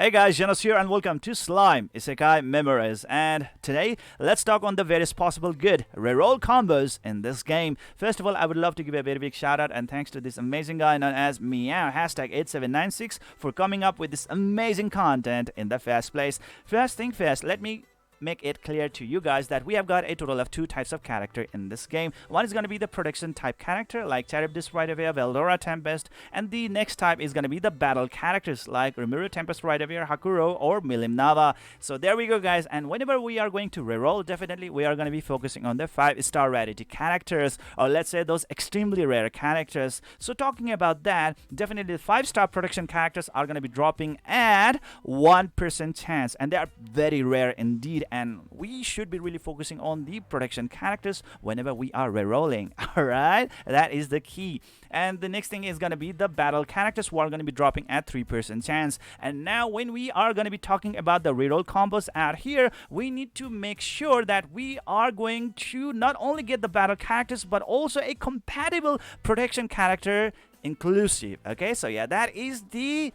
Hey guys, Zennosh here and welcome to Slime Isekai Memories. And today, let's talk on the various possible good reroll combos in this game. First of all, I would love to give a very big shout out and thanks to this amazing guy known as Meow, #8796, for coming up with this amazing content in the first place. First thing first, let me make it clear to you guys that we have got a total of two types of character in this game. One is going to be the protection type character like Charybdis right away, Veldora Tempest, and the next type is going to be the battle characters like Rimuru Tempest right away, Hakuro, or Milim Nava. So there we go guys, and whenever we are going to reroll, definitely we are going to be focusing on the 5-star rarity characters, or let's say those extremely rare characters. So talking about that, definitely the 5-star protection characters are going to be dropping at 1% chance, and they are very rare indeed. And we should be really focusing on the protection characters whenever we are rerolling. Alright, that is the key. And the next thing is going to be the battle characters who are going to be dropping at 3% chance. And now when we are going to be talking about the reroll combos out here, we need to make sure that we are going to not only get the battle characters but also a compatible protection character inclusive. Okay, so yeah, that is the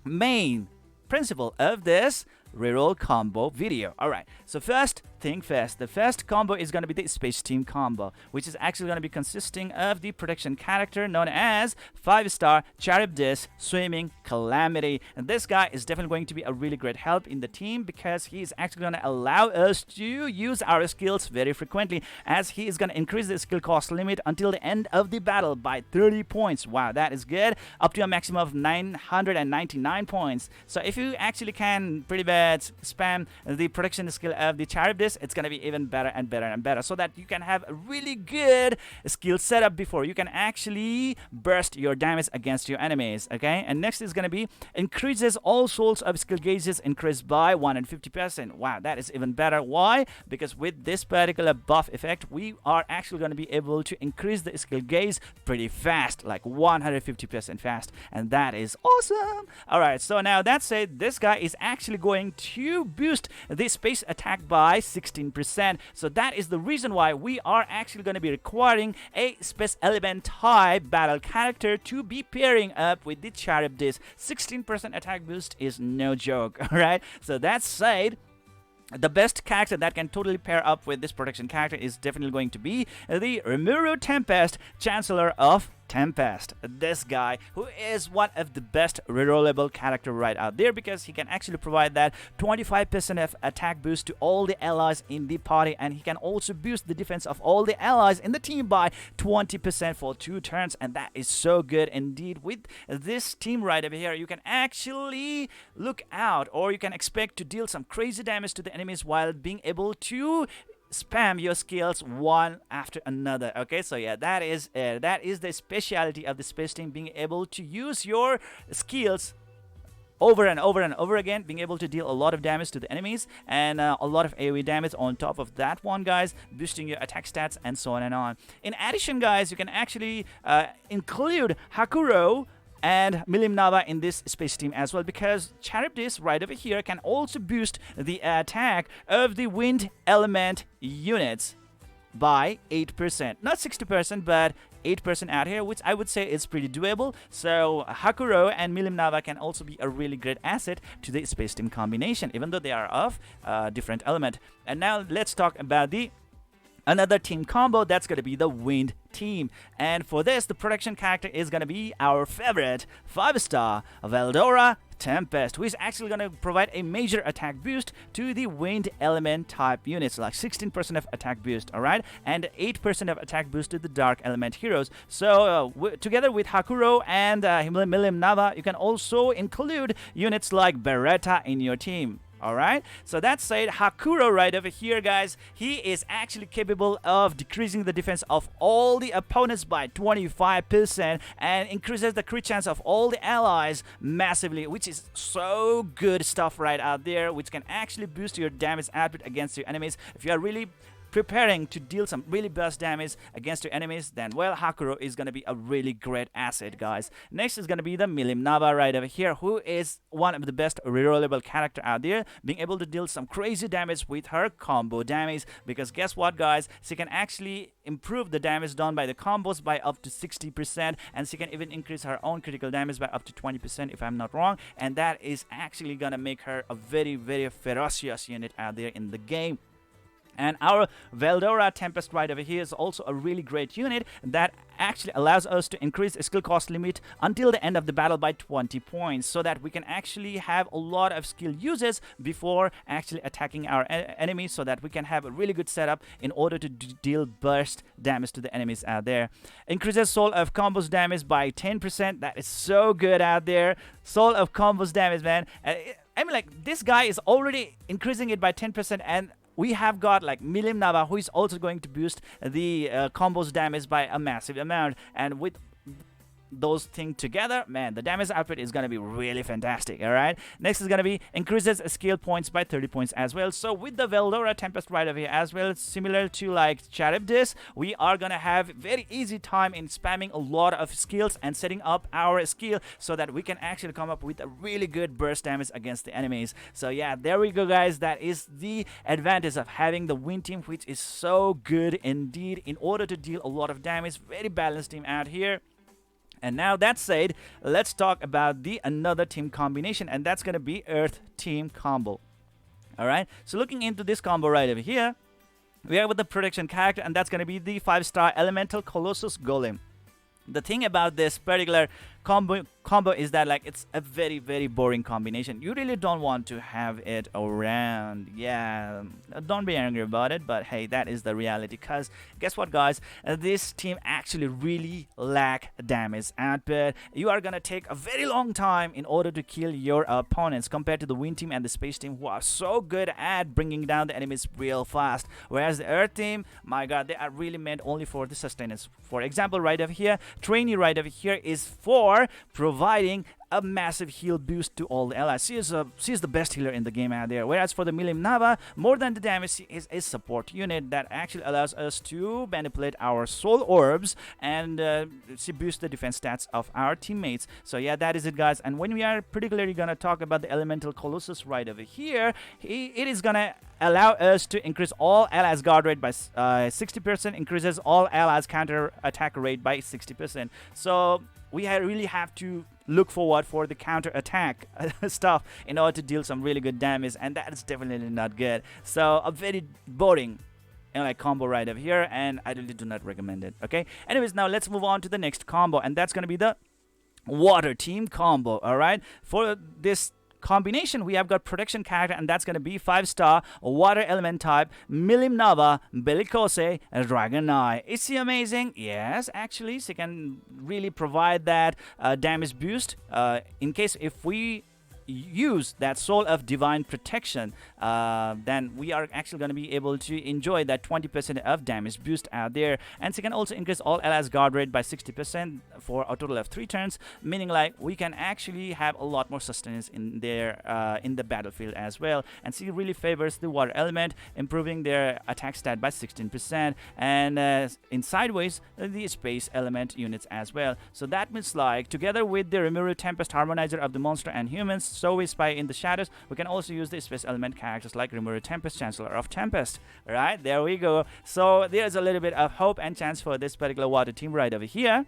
main principle of this reroll combo video. Alright, so first thing first, the first combo is going to be the Space Team combo, which is actually going to be consisting of the protection character known as 5-star Charybdis Swimming Calamity. And this guy is definitely going to be a really great help in the team because he is actually going to allow us to use our skills very frequently, as he is going to increase the skill cost limit until the end of the battle by 30 points. Wow, that is good. Up to a maximum of 999 points. So if you actually can pretty bad spam the protection skill of the Charybdis, it's gonna be even better and better and better, so that you can have a really good skill setup before you can actually burst your damage against your enemies. Okay, and next is gonna be increases all sorts of skill gauges increased by 150%. Wow, that is even better. Why? Because with this particular buff effect, we are actually going to be able to increase the skill gauge pretty fast, like 150% fast, and that is awesome. Alright, so now that said, this guy is actually going to boost the space attack by 16%. So that is the reason why we are actually going to be requiring a space element type battle character to be pairing up with the Charybdis. 16% attack boost is no joke. Alright, so that said, the best character that can totally pair up with this protection character is definitely going to be the Rimuru Tempest, Chancellor of Tempest. This guy, who is one of the best rerollable character right out there, because he can actually provide that 25% of attack boost to all the allies in the party, and he can also boost the defense of all the allies in the team by 20% for 2 turns, and that is so good indeed. With this team right over here, you can actually look out, or you can expect to deal some crazy damage to the enemies while being able to spam your skills one after another. Okay, so yeah, that is the speciality of the Space Team, being able to use your skills over and over and over again, being able to deal a lot of damage to the enemies, and a lot of AoE damage on top of that one, guys, boosting your attack stats and so on and on. In addition, guys, you can actually include Hakuro and Milim Nava in this Space Team as well, because Charybdis right over here can also boost the attack of the wind element units by 8%. Not 60%, but 8% out here, which I would say is pretty doable. So Hakuro and Milim Nava can also be a really great asset to the Space Team combination, even though they are of different element. And now let's talk about the another team combo. That's going to be the Wind Team, and for this, the protection character is going to be our favorite 5-star Veldora Tempest, who is actually going to provide a major attack boost to the wind element type units, like 16% of attack boost, alright, and 8% of attack boost to the dark element heroes. So together with Hakuro and Milim Nava, you can also include units like Beretta in your team. Alright, so that said, Hakuro right over here, guys, he is actually capable of decreasing the defense of all the opponents by 25% and increases the crit chance of all the allies massively, which is so good stuff right out there, which can actually boost your damage output against your enemies. If you are really preparing to deal some really burst damage against your enemies, then well, Hakuro is going to be a really great asset, guys. Next is going to be the Milim Nava right over here, who is one of the best rerollable character out there, being able to deal some crazy damage with her combo damage, because guess what, guys, she can actually improve the damage done by the combos by up to 60%, and she can even increase her own critical damage by up to 20% if I'm not wrong, and that is actually gonna make her a very, very ferocious unit out there in the game. And our Veldora Tempest right over here is also a really great unit that actually allows us to increase the skill cost limit until the end of the battle by 20 points, so that we can actually have a lot of skill uses before actually attacking our enemies, so that we can have a really good setup in order to deal burst damage to the enemies out there. Increases Soul of Combos damage by 10%. That is so good out there. Soul of Combos damage, man. I mean, like, this guy is already increasing it by 10%, and we have got like Milim Nava, who is also going to boost the combos damage by a massive amount, and with those things together, man, the damage output is going to be really fantastic. All right, next is going to be increases skill points by 30 points as well. So with the Veldora Tempest right over here as well, similar to like Charybdis, we are going to have very easy time in spamming a lot of skills and setting up our skill so that we can actually come up with a really good burst damage against the enemies. So yeah, there we go, guys. That is the advantage of having the win team, which is so good indeed in order to deal a lot of damage. Very balanced team out here. And now that said, let's talk about the another team combination, and that's going to be Earth Team Combo. Alright, so looking into this combo right over here, we have with the protection character, and that's going to be the 5-star Elemental Colossus Golem. The thing about this particular combo is that, like, it's a very, very boring combination. You really don't want to have it around. Yeah, don't be angry about it, but hey, that is the reality. Because guess what, guys, this team actually really lack damage output. You are gonna take a very long time in order to kill your opponents, compared to the Wind team and the Space team, who are so good at bringing down the enemies real fast. Whereas the Earth team, my god, they are really meant only for the sustenance. For example, right over here, Trainee right over here is for providing a massive heal boost to all the allies. She is the best healer in the game out there. Whereas for the Milim Nava, more than the damage, she is a support unit that actually allows us to manipulate our soul orbs, and she boosts the defense stats of our teammates. So yeah, that is it, guys. And when we are particularly gonna talk about the Elemental Colossus right over here, it is gonna allow us to increase all allies guard rate by 60%, increases all allies counter attack rate by 60%. So we really have to look forward for the counter attack stuff in order to deal some really good damage, and that is definitely not good. So a very boring like combo right over here, and I really do not recommend it. Okay, anyways, now let's move on to the next combo, and that's gonna be the Water Team combo. All right, for this combination, we have got protection character, and that's going to be 5-star water element type Milim Nava Bellicose Dragon Eye. Is she amazing? Yes, actually, she can really provide that damage boost in case if we use that Soul of Divine Protection, then we are actually going to be able to enjoy that 20% of damage boost out there. And she can also increase all allies guard rate by 60% for a total of 3 turns, meaning like we can actually have a lot more sustenance in there in the battlefield as well. And she really favors the water element, improving their attack stat by 16%, and in sideways the space element units as well. So that means, like, together with the Rimuru Tempest Harmonizer of the monster and humans, so we spy in the shadows, we can also use the space element characters like Rimuru Tempest, Chancellor of Tempest. Right, there we go. So there's a little bit of hope and chance for this particular water team right over here.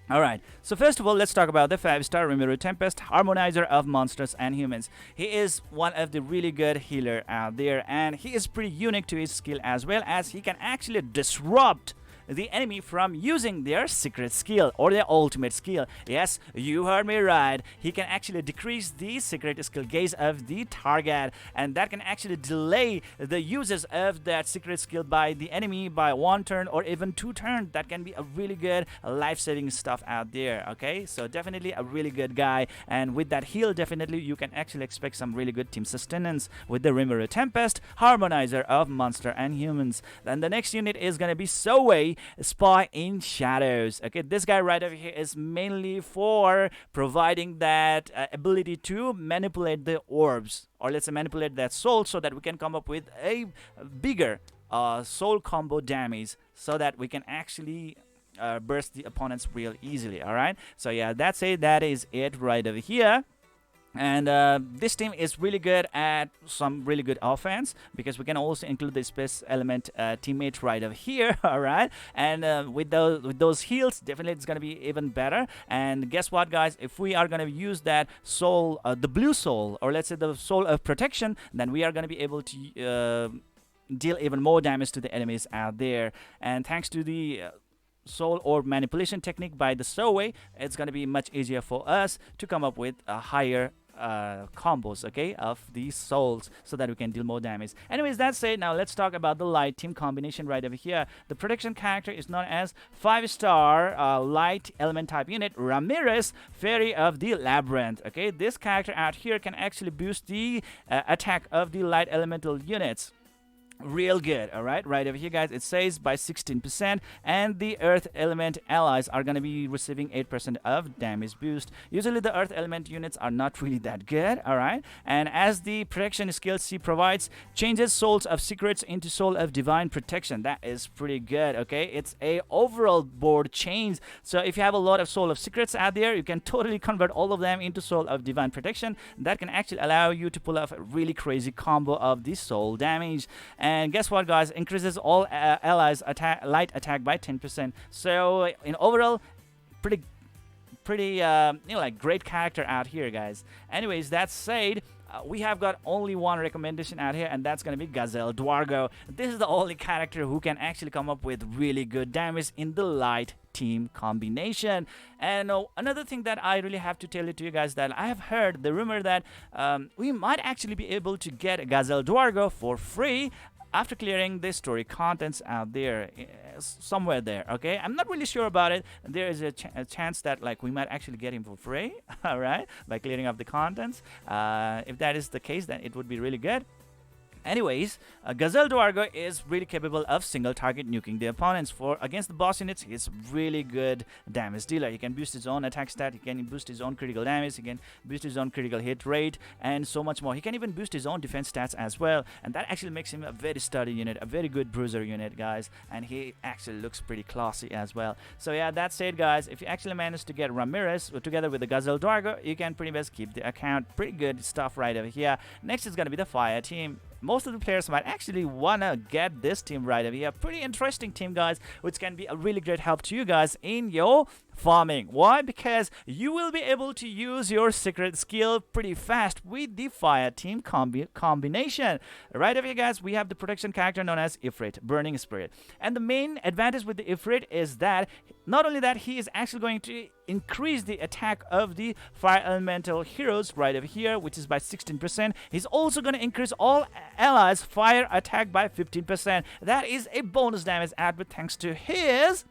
Alright, so first of all, let's talk about the 5-star Rimuru Tempest, Harmonizer of Monsters and Humans. He is one of the really good healer out there, and he is pretty unique to his skill, as well as he can actually disrupt the enemy from using their secret skill or their ultimate skill. Yes, you heard me right. He can actually decrease the secret skill gaze of the target, and that can actually delay the uses of that secret skill by the enemy by 1 turn or even 2 turns. That can be a really good life-saving stuff out there. Okay, so definitely a really good guy, and with that heal, definitely you can actually expect some really good team sustenance with the Rimuru Tempest, Harmonizer of Monster and Humans. Then the next unit is gonna be Soei, Spy in Shadows. Okay, this guy right over here is mainly for providing that ability to manipulate the orbs, or let's say manipulate that soul, so that we can come up with a bigger soul combo damage so that we can actually burst the opponents real easily. All right, so yeah, that's it. That is it right over here. And this team is really good at some really good offense, because we can also include the space element teammate right over here. All right, and with those heals, definitely it's gonna be even better. And guess what, guys? If we are gonna use that soul, the blue soul, or let's say the soul of protection, then we are gonna be able to deal even more damage to the enemies out there. And thanks to the soul orb manipulation technique by the Stowaway, it's going to be much easier for us to come up with a higher combos, okay, of these souls, so that we can deal more damage. Anyways, that's it. Now let's talk about the light team combination right over here. The protection character is known as 5-star light element type unit Ramirez, Fairy of the Labyrinth. Okay, this character out here can actually boost the attack of the light elemental units real good. All right, right over here, guys, it says by 16%, and the earth element allies are going to be receiving 8% of damage boost. Usually the earth element units are not really that good. All right, and as the protection skill C provides, changes souls of secrets into soul of divine protection. That is pretty good. Okay, it's a overall board change, so if you have a lot of soul of secrets out there, you can totally convert all of them into soul of divine protection. That can actually allow you to pull off a really crazy combo of the soul damage. And guess what, guys? Increases all allies light attack by 10%. So in overall, pretty like great character out here, guys. Anyways, that said, we have got only one recommendation out here, and that's going to be Gazelle Dwargo. This is the only character who can actually come up with really good damage in the light team combination. And another thing that I really have to tell it to you guys, that I have heard the rumor that we might actually be able to get Gazelle Dwargo for free after clearing the story contents out there, somewhere there. Okay, I'm not really sure about it. There is a chance that like we might actually get him for free, all right, by clearing up the contents. If that is the case, then it would be really good. Anyways, Gazelle Dwargo is really capable of single target nuking the opponents. For against the boss units, he's really good damage dealer. He can boost his own attack stat, he can boost his own critical damage, he can boost his own critical hit rate, and so much more. He can even boost his own defense stats as well, and that actually makes him a very sturdy unit, a very good bruiser unit, guys. And he actually looks pretty classy as well. So yeah, that's it, guys. If you actually manage to get Ramirez together with the Gazelle Dwargo, you can pretty much keep the account. Pretty good stuff right over here. Next is going to be the fire team. Most of the players might actually wanna get this team right over here. Pretty interesting team, guys, which can be a really great help to you guys in your farming. Why? Because you will be able to use your secret skill pretty fast with the fire team combination. Right over here, guys, we have the protection character known as Ifrit, Burning Spirit. And the main advantage with the Ifrit is that not only that, he is actually going to increase the attack of the fire elemental heroes right over here, which is by 16%. He's also going to increase all allies fire attack by 15%. That is a bonus damage added thanks to his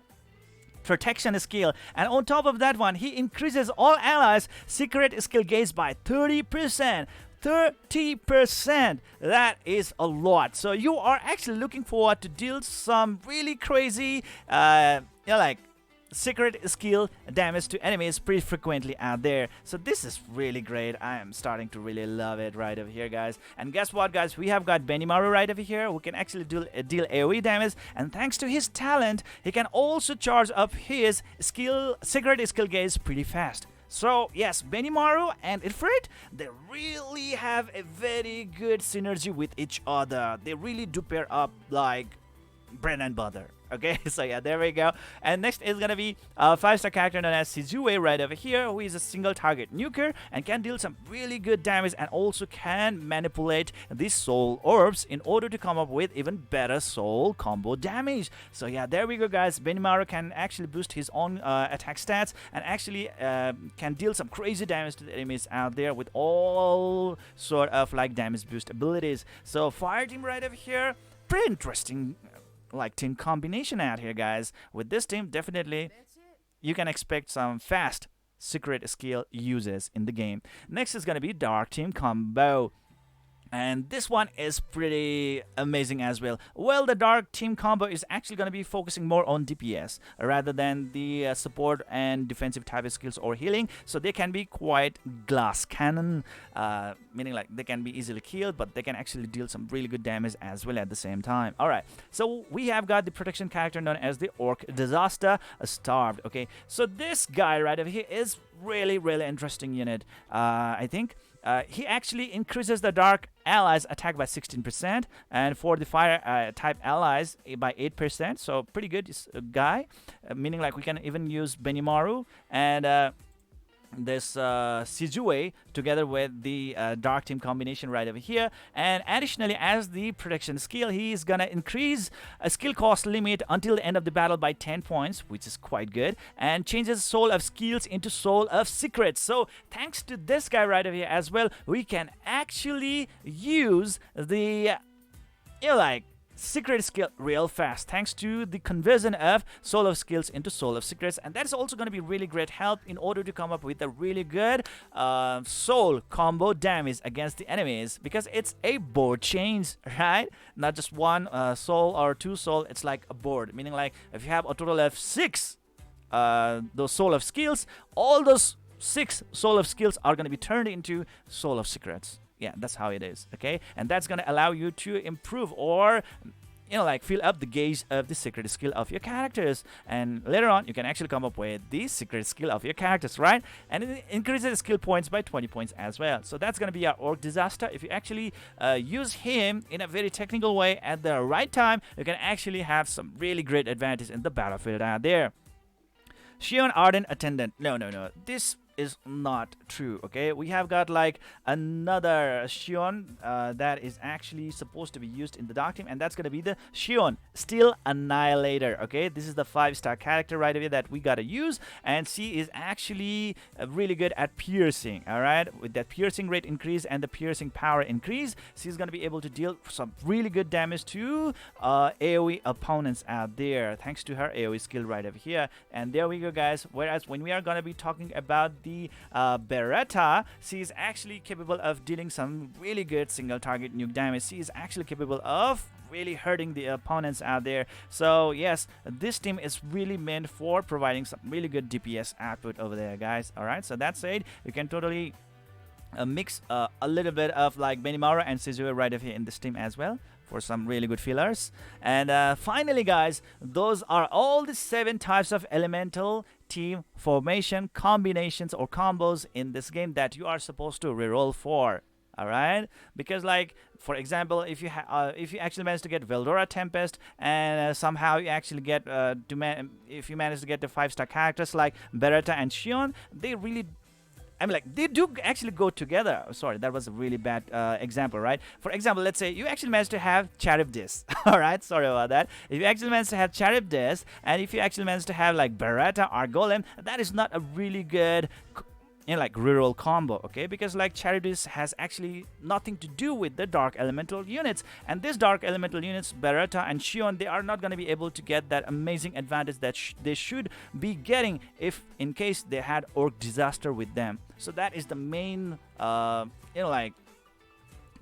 protection skill. And on top of that one, he increases all allies secret skill gains by 30%. 30%. That is a lot. So you are actually looking forward to deal some really crazy like secret skill damage to enemies pretty frequently out there. So this is really great. I am starting to really love it right over here, guys. And guess what, guys? We have got Benimaru right over here who can actually deal AoE damage, and thanks to his talent, he can also charge up his secret skill gains pretty fast. So yes, Benimaru and Ifrit, they really have a very good synergy with each other. They really do pair up like bread and butter. Okay, so yeah, there we go. And next is gonna be a 5-star character known as Sizue right over here, who is a single target nuker and can deal some really good damage, and also can manipulate these soul orbs in order to come up with even better soul combo damage. So yeah, there we go, guys. Benimaru can actually boost his own attack stats, and actually can deal some crazy damage to the enemies out there with all sort of like damage boost abilities. So fire team right over here, pretty interesting like team combination out here, guys. With this team, definitely you can expect some fast secret skill uses in the game. Next is gonna be dark team combo. And this one is pretty amazing as well. Well, the Dark Team combo is actually going to be focusing more on DPS rather than the support and defensive type of skills or healing. So they can be quite glass cannon, meaning like they can be easily killed, but they can actually deal some really good damage as well at the same time. Alright, so we have got the protection character known as the Orc Disaster Starved. Okay, so this guy right over here is really interesting unit. I think he actually increases the dark allies attack by 16% and for the fire type allies by 8%. So pretty good guy, meaning like we can even use Benimaru and this Sizue together with the Dark Team combination right over here. And additionally, as the protection skill, he is gonna increase a skill cost limit until the end of the battle by 10 points, which is quite good, and changes Soul of Skills into Soul of Secrets. So thanks to this guy right over here as well, we can actually use the like secret skill real fast thanks to the conversion of Soul of Skills into Soul of Secrets. And that is also going to be really great help in order to come up with a really good soul combo damage against the enemies, because it's a board change, right? Not just one soul or two soul, it's like a board, meaning like if you have a total of 6 those Soul of Skills, all those 6 Soul of Skills are going to be turned into Soul of Secrets. Yeah, that's how it is, okay? And that's going to allow you to improve or, like fill up the gauge of the secret skill of your characters. And later on, you can actually come up with the secret skill of your characters, right? And it increases skill points by 20 points as well. So that's going to be our Orc Disaster. If you actually use him in a very technical way at the right time, you can actually have some really great advantage in the battlefield out there. Shion Ardent Attendant. No. This is not true, okay? We have got like another Shion that is actually supposed to be used in the Dark Team, and that's going to be the Shion Steel Annihilator, okay? This is the 5-star character right away that we got to use, and she is actually really good at piercing, all right? With that piercing rate increase and the piercing power increase, she's going to be able to deal some really good damage to AoE opponents out there thanks to her AoE skill right over here. And there we go, guys. Whereas when we are going to be talking about the Beretta, she is actually capable of dealing some really good single target nuke damage. She is actually capable of really hurting the opponents out there. So yes, this team is really meant for providing some really good DPS output over there, guys. Alright, so that said, you can totally mix a little bit of like Benimaru and Sizue right over here in this team as well for some really good fillers. And finally, guys, those are all the 7 types of elemental team formation combinations or combos in this game that you are supposed to reroll for. All right, because like for example, if you actually manage to get Veldora Tempest and somehow you actually get if you manage to get the 5-star characters like Beretta and Shion, they really, I mean, like, they do actually go together. Sorry, that was a really bad example, right? For example, let's say you actually managed to have Charybdis. All right, sorry about that. If you actually managed to have Charybdis, and if you actually managed to have like Beretta or Golem, that is not a really good like reroll combo, okay? Because like Charybdis has actually nothing to do with the dark elemental units, and these dark elemental units, Beretta and Shion, they are not going to be able to get that amazing advantage that they should be getting if in case they had Orc Disaster with them. So that is the main like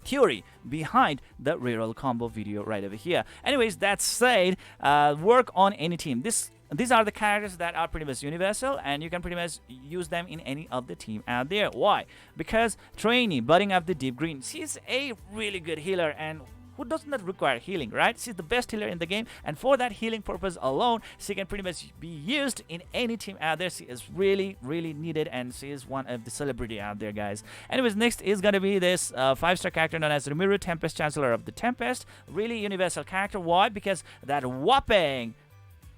theory behind the reroll combo video right over here. Anyways, that said, work on any team. These are the characters that are pretty much universal, and you can pretty much use them in any of the team out there. Why? Because Trainee, Budding of the Deep Green, she's a really good healer, and who does not require healing, right? She's the best healer in the game, and for that healing purpose alone, she can pretty much be used in any team out there. She is really needed, and she is one of the celebrity out there, guys. Anyways, next is gonna be this 5-star character known as Rimuru Tempest, Chancellor of the Tempest. Really universal character. Why? Because that whopping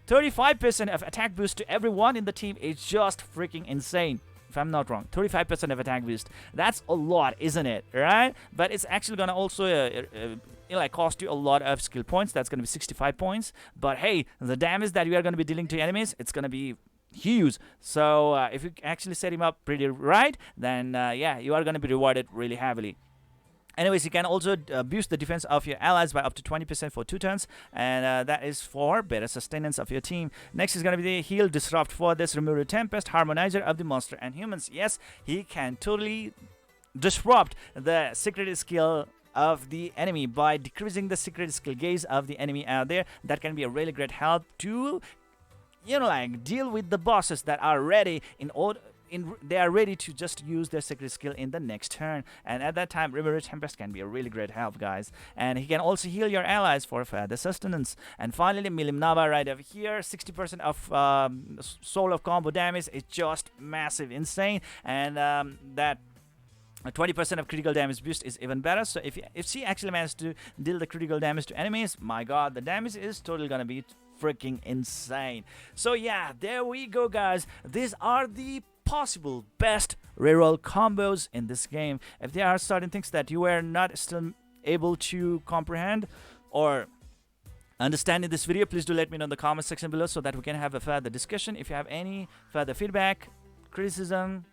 35% of attack boost to everyone in the team is just freaking insane. If I'm not wrong, 35% of attack boost. That's a lot, isn't it? Right? But it's actually gonna also like cost you a lot of skill points. That's gonna be 65 points. But hey, the damage that you are gonna be dealing to enemies, it's gonna be huge. So if you actually set him up pretty right, then yeah, you are gonna be rewarded really heavily. Anyways, you can also boost the defense of your allies by up to 20% for 2 turns, and that is for better sustenance of your team. Next is going to be the Heal Disrupt for this Rimuru Tempest, Harmonizer of the Monster and Humans. Yes, he can totally disrupt the secret skill of the enemy by decreasing the secret skill gaze of the enemy out there. That can be a really great help to, like, deal with the bosses that are ready they are ready to just use their secret skill in the next turn, and at that time River Tempest can be a really great help, guys. And he can also heal your allies for further sustenance. And finally, Milimnava right over here, 60% of soul of combo damage is just massive, insane, and that 20% of critical damage boost is even better. So if she actually manages to deal the critical damage to enemies, my god, the damage is totally gonna be freaking insane. So yeah, there we go, guys. These are the possible best reroll combos in this game. If there are certain things that you were not still able to comprehend or understand in this video, please do let me know in the comment section below so that we can have a further discussion. If you have any further feedback, criticism,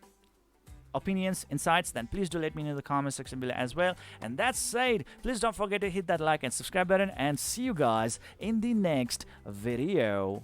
opinions, insights, then please do let me know in the comment section below as well. And that said, please don't forget to hit that like and subscribe button, and see you guys in the next video.